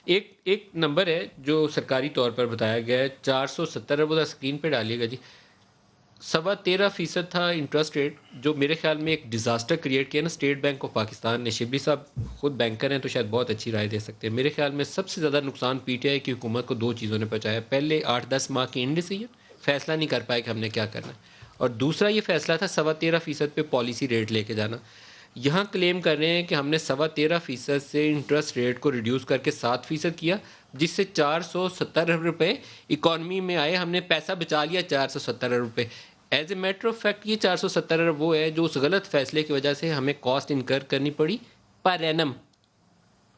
ایک نمبر ہے جو سرکاری طور پر بتایا گیا ہے، 470 ارب، اسکرین پہ ڈالیے گا جی، 13.25% تھا انٹرسٹ ریٹ، جو میرے خیال میں ایک ڈیزاسٹر کریٹ کیا نا اسٹیٹ بینک آف پاکستان نے. شبلی صاحب خود بینکر ہیں تو شاید بہت اچھی رائے دے سکتے ہیں. میرے خیال میں سب سے زیادہ نقصان پی ٹی آئی کی حکومت کو دو چیزوں نے پہنچایا. پہلے 8-10 ماہ کی انڈیسیژن، فیصلہ نہیں کر پائے کہ ہم نے کیا کرنا ہے، اور دوسرا یہ فیصلہ تھا 13.25% پہ پالیسی ریٹ لے کے جانا. یہاں کلیم کر رہے ہیں کہ ہم نے 13.25% سے انٹرسٹ ریٹ کو ریڈیوس کر کے 7% کیا، جس سے 470 ارب روپے اکانومی میں آئے. ہم نے پیسہ بچا لیا 470 ارب روپے. As a matter of fact یہ 470 ارب وہ ہے جو اس غلط فیصلے کی وجہ سے ہمیں کاسٹ انکر کرنی پڑی پر اینم.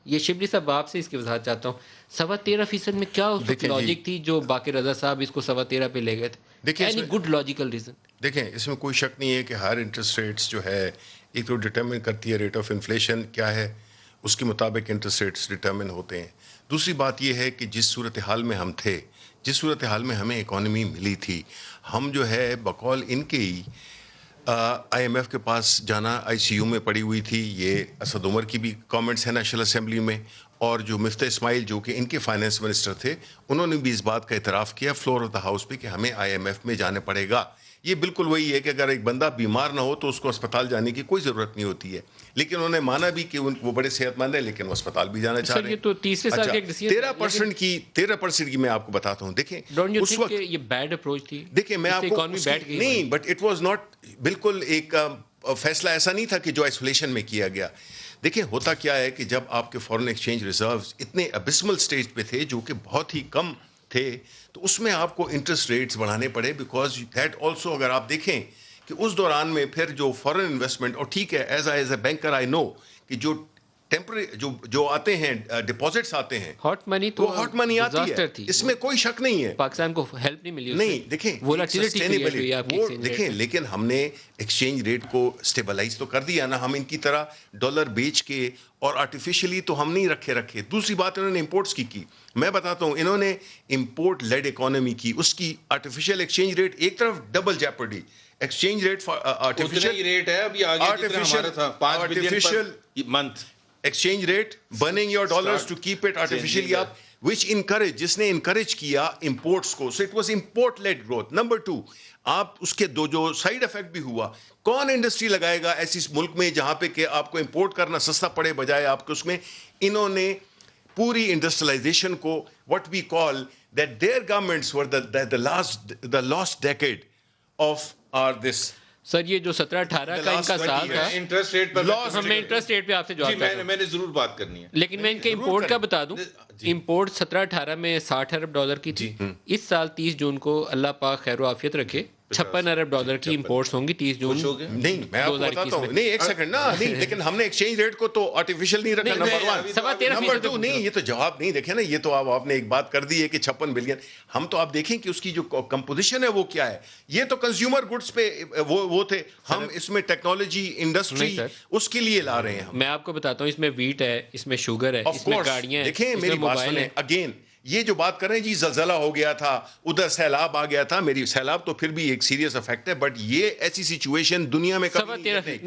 یہ شبلی صاحب آپ سے اس کی وضاحت چاہتا ہوں، 13.25% میں کیا اس وقت لاجک تھی جو باقر رضا صاحب اس کو 13.25 پہ لے گئے تھے؟ Any good logical reason? دیکھیں اس میں کوئی شک نہیں ہے کہ ہر انٹرسٹ ریٹس جو ہے ایک تو ڈٹرمن کرتی ہے ریٹ آف انفلیشن کیا ہے، اس کے مطابق انٹرسٹ ریٹس ڈٹرمن ہوتے ہیں. دوسری بات یہ ہے کہ جس صورتحال میں ہم تھے، جس صورتحال میں ہمیں اکانومی ملی تھی، ہم جو ہے بقول ان کے ہی آئی ایم ایف کے پاس جانا آئی سی یو میں پڑی ہوئی تھی. یہ اسد عمر کی بھی کامنٹس ہیں نیشنل اسمبلی میں، اور جو مفتاح اسماعیل جو کہ ان کے فائنانس منسٹر تھے، انہوں نے بھی اس بات کا اعتراف کیا فلور آف دا ہاؤس پہ کہ ہمیں آئی ایم ایف میں جانے پڑے گا. یہ بالکل وہی ہے کہ اگر ایک بندہ بیمار نہ ہو تو اس کو اسپتال جانے کی کوئی ضرورت نہیں ہوتی ہے، لیکن انہوں نے مانا بھی کہ وہ بڑے صحت مند ہیں لیکن وہ اسپتال بھی جانا چاہ رہے ہیں. یہ تو تیسرے سال کے ایک ڈیسیژن 13% کی میں آپ کو بتاتا ہوں. دیکھیں اس وقت یہ بیڈ اپروچ تھی. دیکھیں میں آپ کو نہیں، بٹ اٹ واز ناٹ، بالکل ایک فیصلہ ایسا نہیں تھا کہ جو آئسولیشن میں کیا گیا. دیکھیں ہوتا کیا ہے کہ جب آپ کے فورن ایکسچینج ریزروز اتنے ابسمل سٹیج پہ تھے جو کہ بہت ہی کم تھے، تو اس میں آپ کو انٹرسٹ ریٹس بڑھانے پڑے، بیکاز دیٹ آلسو اگر آپ دیکھیں کہ اس دوران میں پھر جو فورن انویسٹمنٹ، اور ٹھیک ہے ایز اے بینکر آئی نو کہ جو ٹیمپرری جو آتے ہیں ڈپازٹس آتے ہیں، ہاٹ منی تو ہاٹ منی آتی ہے، اس میں کوئی شک نہیں ہے. پاکستان کو ہیلپ نہیں ملی. نہیں دیکھیں وہ دیکھیں، لیکن ہم نے ایکسچینج ریٹ کو سٹیبلائز تو کر دیا نا. ہم ان کی طرح ڈالر بیچ کے اور آرٹیفیشلی تو ہم نہیں رکھے. دوسری بات انہوں نے امپورٹس کی میں بتاتا ہوں، انہوں نے امپورٹ لیڈ اکانومی کی، اس کی آرٹیفیشل ایکسچینج ریٹ ایک طرف double jeopardy exchange rate artificial rate ہے ابھی آگے جتنا تھا 5 بلین پر month exchange rate burning your dollars to keep it artificially up which encourage، جس نے انکریج کیا امپورٹس کو. So it was import led growth. Number 2، آپ اس کے جو سائڈ افیکٹ بھی ہوا، کون انڈسٹری لگائے گا ایسی ملک میں جہاں پہ کہ آپ کو امپورٹ کرنا سستا پڑے بجائے آپ کو اس میں. انہوں نے پوری انڈسٹریلائزیشن کو what we call that their governments were the last decade of this. سر یہ جو 17-18 کا ان کا سال تھا، انٹرسٹ ریٹ پر میں انٹرسٹ ریٹ پہ آپ سے جواب کرتا ہوں، میں نے ضرور بات کرنی ہے، لیکن میں ان کے امپورٹ کا بتا دوں. امپورٹ 17-18 میں 60 ارب ڈالر کی تھی. اس سال 30 جون کو اللہ پاک خیر و عافیت رکھے 56 ارب ڈالر کی امپورٹس ہوں گی 30 جون. نہیں میں آپ کو بتاتا ہوں، نہیں ایک سیکنڈ نا، نہیں لیکن ہم نے ایکسچینج ریٹ کو تو آرٹیفیشل نہیں رکھا. نمبر 2 نہیں، یہ تو جواب نہیں. دیکھیں نا، یہ تو آپ نے ایک بات کر دی ہے کہ 56 بلین. ہم تو آپ دیکھیں کہ اس کی جو کمپوزیشن ہے وہ کیا ہے. یہ تو کنزیومر گڈس پہ وہ تھے، ہم اس میں ٹیکنالوجی انڈسٹری اس کے لیے لا رہے ہیں. میں آپ کو بتاتا ہوں، اس میں ویٹ ہے، اس میں شوگر ہے، اس میں گاڑیاں ہیں. دیکھیں میری بات سنیں اگین، یہ جو بات کر رہے ہیں جی زلزلہ ہو گیا تھا، ادھر سیلاب آ گیا تھا، میری سیلاب تو پھر بھی ایک سیریس افیکٹ ہے، بٹ یہ ایسی سچویشن دنیا میں کبھی نہیں.